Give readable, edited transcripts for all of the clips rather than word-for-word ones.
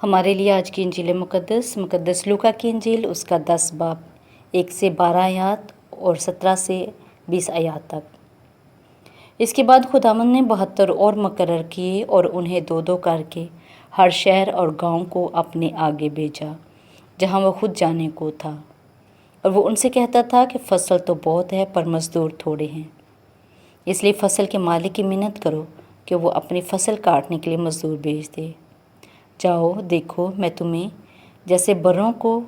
ہمارے لیے آج کی انجیل مقدس لوکا کی انجیل اس کا 10 باب 1 سے 12 آیات اور 17 سے 20 آیات تک۔ اس کے بعد خداوند نے 72 اور مقرر کیے اور انہیں دو دو کر کے ہر شہر اور گاؤں کو اپنے آگے بھیجا جہاں وہ خود جانے کو تھا، اور وہ ان سے کہتا تھا کہ فصل تو بہت ہے پر مزدور تھوڑے ہیں، اس لیے فصل کے مالک کی منت کرو کہ وہ اپنی فصل کاٹنے کے لیے مزدور بھیج دے۔ جاؤ، دیکھو، میں تمہیں جیسے بروں کو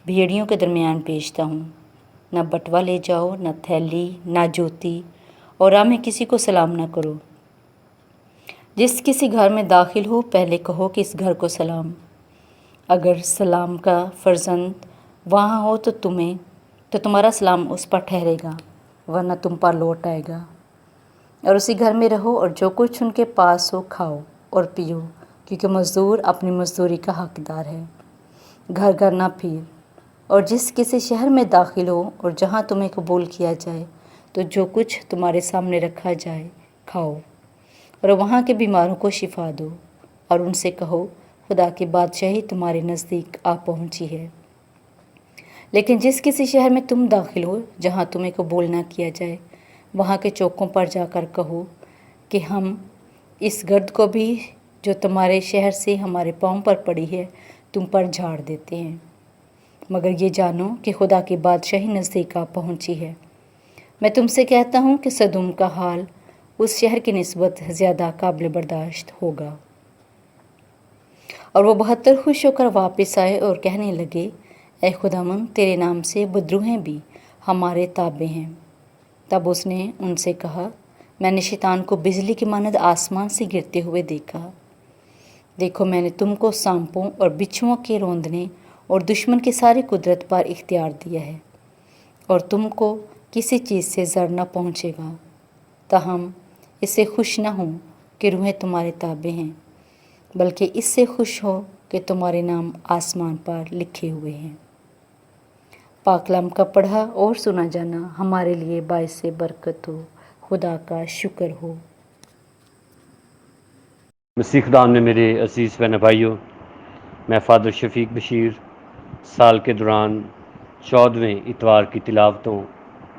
بھیڑیوں کے درمیان بھیجتا ہوں۔ نہ بٹوا لے جاؤ، نہ تھیلی، نہ جوتی، اور راہ میں کسی کو سلام نہ کرو۔ جس کسی گھر میں داخل ہو پہلے کہو کہ اس گھر کو سلام۔ اگر سلام کا فرزند وہاں ہو تو تمہارا سلام اس پر ٹھہرے گا، ورنہ تم پر لوٹ آئے گا۔ اور اسی گھر میں رہو اور جو کچھ ان کے پاس ہو کھاؤ اور پیو، کیونکہ مزدور اپنی مزدوری کا حقدار ہے۔ گھر گھر نہ پھر، اور جس کسی شہر میں داخل ہو اور جہاں تمہیں قبول کیا جائے تو جو کچھ تمہارے سامنے رکھا جائے کھاؤ، اور وہاں کے بیماروں کو شفا دو، اور ان سے کہو خدا کی بادشاہی تمہارے نزدیک آ پہنچی ہے۔ لیکن جس کسی شہر میں تم داخل ہو جہاں تمہیں قبول نہ کیا جائے، وہاں کے چوکوں پر جا کر کہو کہ ہم اس گرد کو بھی جو تمہارے شہر سے ہمارے پاؤں پر پڑی ہے تم پر جھاڑ دیتے ہیں، مگر یہ جانو کہ خدا کی بادشاہی نزدیک آ پہنچی ہے۔ میں تم سے کہتا ہوں کہ سدوم کا حال اس شہر کی نسبت زیادہ قابل برداشت ہوگا۔ اور وہ 72 خوش ہو کر واپس آئے اور کہنے لگے، اے خداوند، تیرے نام سے بدروہیں بھی ہمارے تابع ہیں۔ تب اس نے ان سے کہا، میں نے شیطان کو بجلی کی مانند آسمان سے گرتے ہوئے دیکھا۔ دیکھو، میں نے تم کو سانپوں اور بچھوؤں کے روندنے اور دشمن کی ساری قدرت پر اختیار دیا ہے، اور تم کو کسی چیز سے ضرر نہ پہنچے گا۔ تاہم اس سے خوش نہ ہوں کہ روحیں تمہارے تابع ہیں، بلکہ اس سے خوش ہو کہ تمہارے نام آسمان پر لکھے ہوئے ہیں۔ پاک کلام کا پڑھا اور سنا جانا ہمارے لیے باعث برکت ہو۔ خدا کا شکر ہو۔ مسیح خدا میں میرے عزیز بہن بھائیوں، میں فادر شفیق بشیر سال کے دوران 14ویں اتوار کی تلاوتوں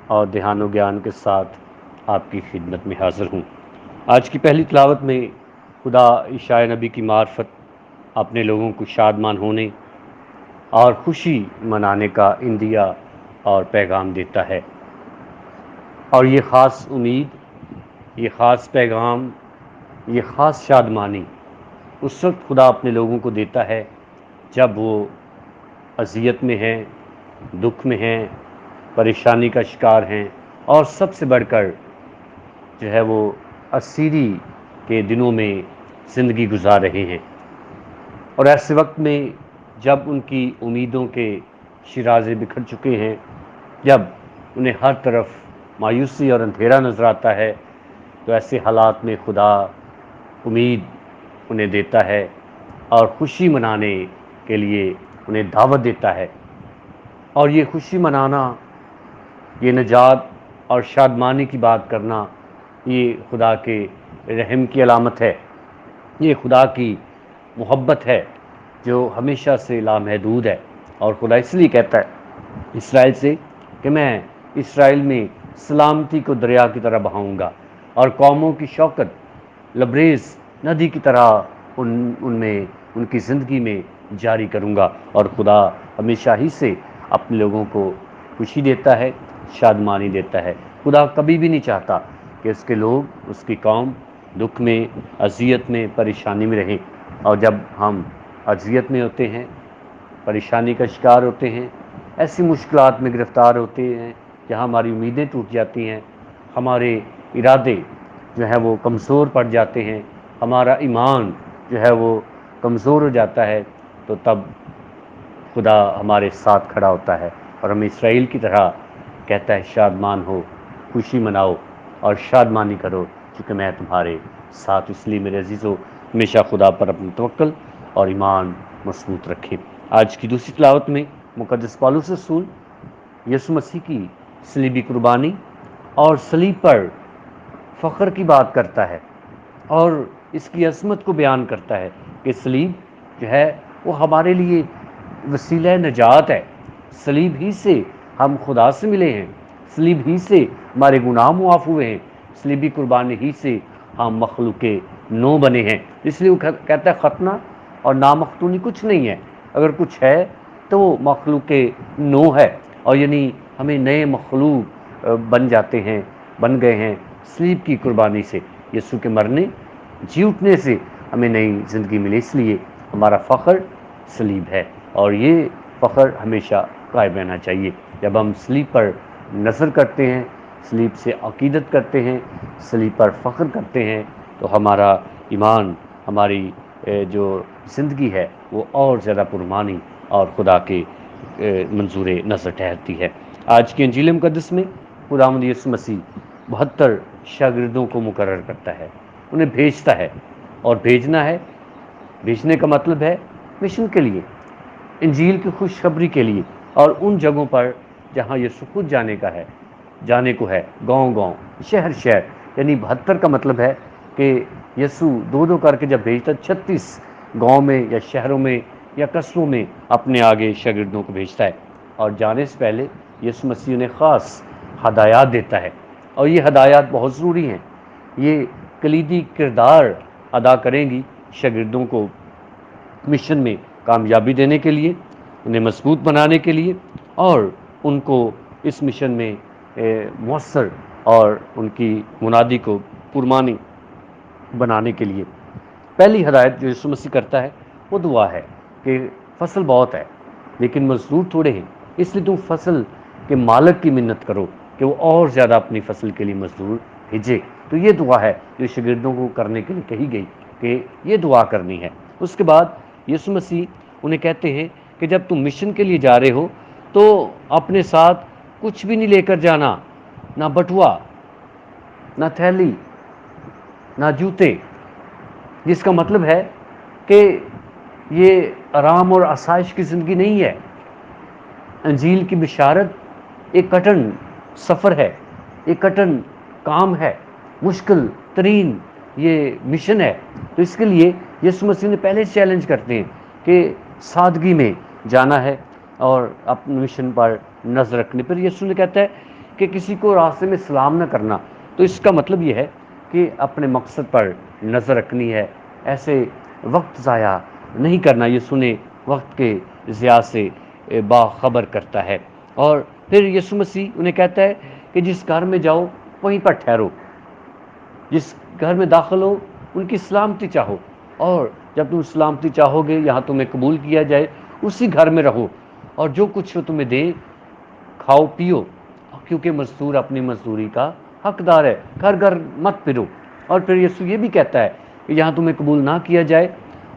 اور دھیان و گیان کے ساتھ آپ کی خدمت میں حاضر ہوں۔ آج کی پہلی تلاوت میں خدا عیسائی نبی کی معرفت اپنے لوگوں کو شادمان ہونے اور خوشی منانے کا عندیہ اور پیغام دیتا ہے، اور یہ خاص امید، یہ خاص پیغام، یہ خاص شادمانی اس وقت خدا اپنے لوگوں کو دیتا ہے جب وہ اذیت میں ہیں، دکھ میں ہیں، پریشانی کا شکار ہیں، اور سب سے بڑھ کر جو ہے وہ اسیری کے دنوں میں زندگی گزار رہے ہیں۔ اور ایسے وقت میں جب ان کی امیدوں کے شیرازے بکھر چکے ہیں، جب انہیں ہر طرف مایوسی اور اندھیرا نظر آتا ہے، تو ایسے حالات میں خدا امید انہیں دیتا ہے اور خوشی منانے کے لیے انہیں دعوت دیتا ہے۔ اور یہ خوشی منانا، یہ نجات اور شادمانی کی بات کرنا، یہ خدا کے رحم کی علامت ہے، یہ خدا کی محبت ہے جو ہمیشہ سے لامحدود ہے۔ اور خدا اس لیے کہتا ہے اسرائیل سے کہ میں اسرائیل میں سلامتی کو دریا کی طرح بہاؤں گا، اور قوموں کی شوکت لبریز ندی کی طرح ان کی زندگی میں جاری کروں گا۔ اور خدا ہمیشہ ہی سے اپنے لوگوں کو خوشی دیتا ہے، شادمانی دیتا ہے۔ خدا کبھی بھی نہیں چاہتا کہ اس کے لوگ، اس کی قوم دکھ میں، اذیت میں، پریشانی میں رہیں۔ اور جب ہم اذیت میں ہوتے ہیں، پریشانی کا شکار ہوتے ہیں، ایسی مشکلات میں گرفتار ہوتے ہیں جہاں ہماری امیدیں ٹوٹ جاتی ہیں، ہمارے ارادے جو ہے وہ کمزور پڑ جاتے ہیں، ہمارا ایمان جو ہے وہ کمزور ہو جاتا ہے، تو تب خدا ہمارے ساتھ کھڑا ہوتا ہے اور ہمیں اسرائیل کی طرح کہتا ہے، شادمان ہو، خوشی مناؤ اور شادمانی کرو، کیونکہ میں تمہارے ساتھ۔ اس لیے میرے عزیزو، ہمیشہ خدا پر اپنی توکل اور ایمان مضبوط رکھیں۔ آج کی دوسری تلاوت میں مقدس پالوس رسول یسوع مسیح کی صلیبی قربانی اور صلیب پر فخر کی بات کرتا ہے، اور اس کی عظمت کو بیان کرتا ہے کہ صلیب جو ہے وہ ہمارے لیے وسیلہ نجات ہے۔ صلیب ہی سے ہم خدا سے ملے ہیں، صلیب ہی سے ہمارے گناہ معاف ہوئے ہیں، صلیبی قربانی ہی سے ہم مخلوق نو بنے ہیں۔ اس لیے وہ کہتا ہے ختنہ اور نامختونی کچھ نہیں ہے، اگر کچھ ہے تو وہ مخلوق نو ہے، اور یعنی ہمیں نئے مخلوق بن جاتے ہیں، بن گئے ہیں صلیب کی قربانی سے، یسوع کے مرنے جی اٹھنے سے ہمیں نئی زندگی ملی۔ اس لیے ہمارا فخر صلیب ہے، اور یہ فخر ہمیشہ قائم رہنا چاہیے۔ جب ہم صلیب پر نظر کرتے ہیں، صلیب سے عقیدت کرتے ہیں، صلیب پر فخر کرتے ہیں، تو ہمارا ایمان، ہماری جو زندگی ہے وہ اور زیادہ پرمعنی اور خدا کے منظور نظر ٹھہرتی ہے۔ آج کی انجیل مقدس میں خداوند یسوع مسیح 72 شاگردوں کو مقرر کرتا ہے، انہیں بھیجتا ہے، اور بھیجنا ہے، بھیجنے کا مطلب ہے مشن کے لیے، انجیل کی خوشخبری کے لیے، اور ان جگہوں پر جہاں یسوع خود جانے کو ہے، گاؤں گاؤں، شہر شہر، یعنی 72 کا مطلب ہے کہ یسوع دو دو کر کے جب بھیجتا 36 گاؤں میں یا شہروں میں یا قصبوں میں اپنے آگے شاگردوں کو بھیجتا ہے، اور جانے سے پہلے یسوع مسیح انہیں خاص ہدایات دیتا ہے، اور یہ ہدایات بہت ضروری ہیں، یہ کلیدی کردار ادا کریں گی شاگردوں کو مشن میں کامیابی دینے کے لیے، انہیں مضبوط بنانے کے لیے، اور ان کو اس مشن میں مؤثر اور ان کی منادی کو پرمعنی بنانے کے لیے۔ پہلی ہدایت جو یسوع مسیح کرتا ہے وہ دعا ہے کہ فصل بہت ہے لیکن مزدور تھوڑے ہیں، اس لیے تم فصل کے مالک کی منت کرو کہ وہ اور زیادہ اپنی فصل کے لیے مزدور بھیجے۔ تو یہ دعا ہے جو شاگردوں کو کرنے کے لیے کہی گئی کہ یہ دعا کرنی ہے۔ اس کے بعد یسوع مسیح انہیں کہتے ہیں کہ جب تم مشن کے لیے جا رہے ہو تو اپنے ساتھ کچھ بھی نہیں لے کر جانا، نہ بٹوا، نہ تھیلی، نہ جوتے، جس کا مطلب ہے کہ یہ آرام اور آسائش کی زندگی نہیں ہے۔ انجیل کی بشارت ایک کٹن سفر ہے، ایک کٹن کام ہے، مشکل ترین یہ مشن ہے۔ تو اس کے لیے یسوع مسیح نے پہلے چیلنج کرتے ہیں کہ سادگی میں جانا ہے اور اپنے مشن پر نظر رکھنے پر۔ یسوع نے کہتا ہے کہ کسی کو راستے میں سلام نہ کرنا، تو اس کا مطلب یہ ہے کہ اپنے مقصد پر نظر رکھنی ہے، ایسے وقت ضائع نہیں کرنا۔ یسوع نے وقت کے ضیاع سے باخبر کرتا ہے۔ اور پھر یسوع مسیح انہیں کہتا ہے کہ جس گھر میں جاؤ وہیں پر ٹھہرو، جس گھر میں داخل ہو ان کی سلامتی چاہو، اور جب تم سلامتی چاہو گے، یہاں تمہیں قبول کیا جائے، اسی گھر میں رہو، اور جو کچھ وہ تمہیں دے کھاؤ پیو، کیونکہ مزدور اپنی مزدوری کا حقدار ہے، گھر گھر مت پھرو۔ اور پھر یسوع یہ بھی کہتا ہے کہ یہاں تمہیں قبول نہ کیا جائے،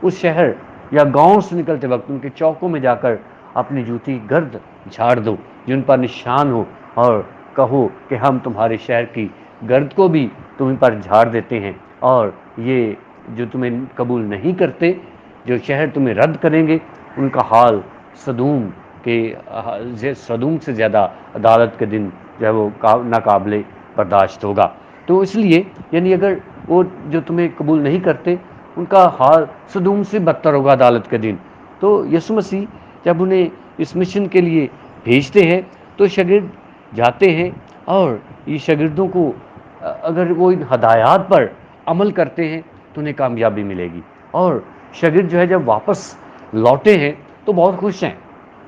اس شہر یا گاؤں سے نکلتے وقت ان کے چوکوں میں جا کر اپنی جوتی گرد جھاڑ دو جن پر نشان ہو، اور کہو کہ ہم تمہارے شہر کی گرد کو بھی تمہیں پر جھاڑ دیتے ہیں، اور یہ جو تمہیں قبول نہیں کرتے، جو شہر تمہیں رد کریں گے، ان کا حال صدوم سے زیادہ عدالت کے دن جو ہے وہ ناقابل برداشت ہوگا۔ تو اس لیے یعنی اگر وہ جو تمہیں قبول نہیں کرتے ان کا حال صدوم سے بدتر ہوگا عدالت کے دن۔ تو یسوع مسیح جب انہیں اس مشن کے لیے بھیجتے ہیں تو شاگرد جاتے ہیں، اور یہ شاگردوں کو اگر وہ ان ہدایات پر عمل کرتے ہیں تو انہیں کامیابی ملے گی۔ اور شاگرد جو ہے جب واپس لوٹے ہیں تو بہت خوش ہیں،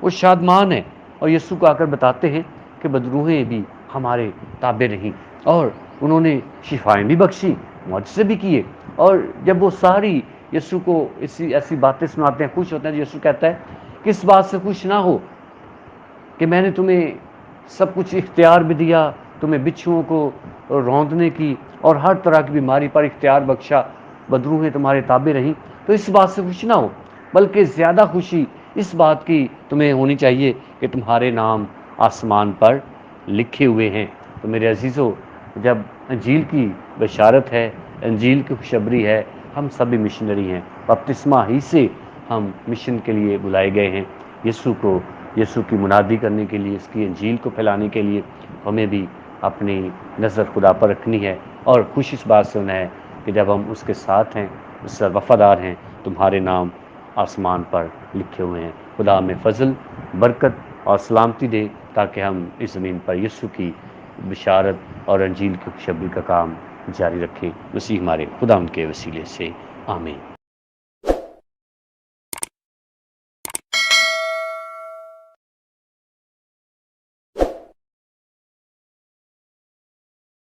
وہ شادمان ہیں، اور یسوع کو آ کر بتاتے ہیں کہ بدروہیں بھی ہمارے تابع رہیں، اور انہوں نے شفائیں بھی بخشی، معجزے بھی کیے۔ اور جب وہ ساری یسوع کو ایسی باتیں سناتے ہیں، خوش ہوتے ہیں، یسوع کہتا ہے کہ اس بات سے خوش نہ ہو کہ میں نے تمہیں سب کچھ اختیار بھی دیا، تمہیں بچھوؤں کو روندنے کی اور ہر طرح کی بیماری پر اختیار بخشا، بدروہیں تمہارے تابع رہیں، تو اس بات سے خوش نہ ہو، بلکہ زیادہ خوشی اس بات کی تمہیں ہونی چاہیے کہ تمہارے نام آسمان پر لکھے ہوئے ہیں۔ تو میرے عزیزو، جب انجیل کی بشارت ہے، انجیل کی خوشخبری ہے، ہم سبھی مشنری ہیں، بپتسمہ ہی سے ہم مشن کے لیے بلائے گئے ہیں، یسوع کی منادی کرنے کے لیے، اس کی انجیل کو پھیلانے کے لیے ہمیں بھی اپنی نظر خدا پر رکھنی ہے، اور خوش اس بات سے ہونا ہے کہ جب ہم اس کے ساتھ ہیں، اس سے وفادار ہیں، تمہارے نام آسمان پر لکھے ہوئے ہیں۔ خدا ہمیں فضل، برکت اور سلامتی دے تاکہ ہم اس زمین پر یسوع کی بشارت اور انجیل کی خوشخبری کا کام جاری رکھیں۔ مسیح ہمارے خدا ان کے وسیلے سے، آمین۔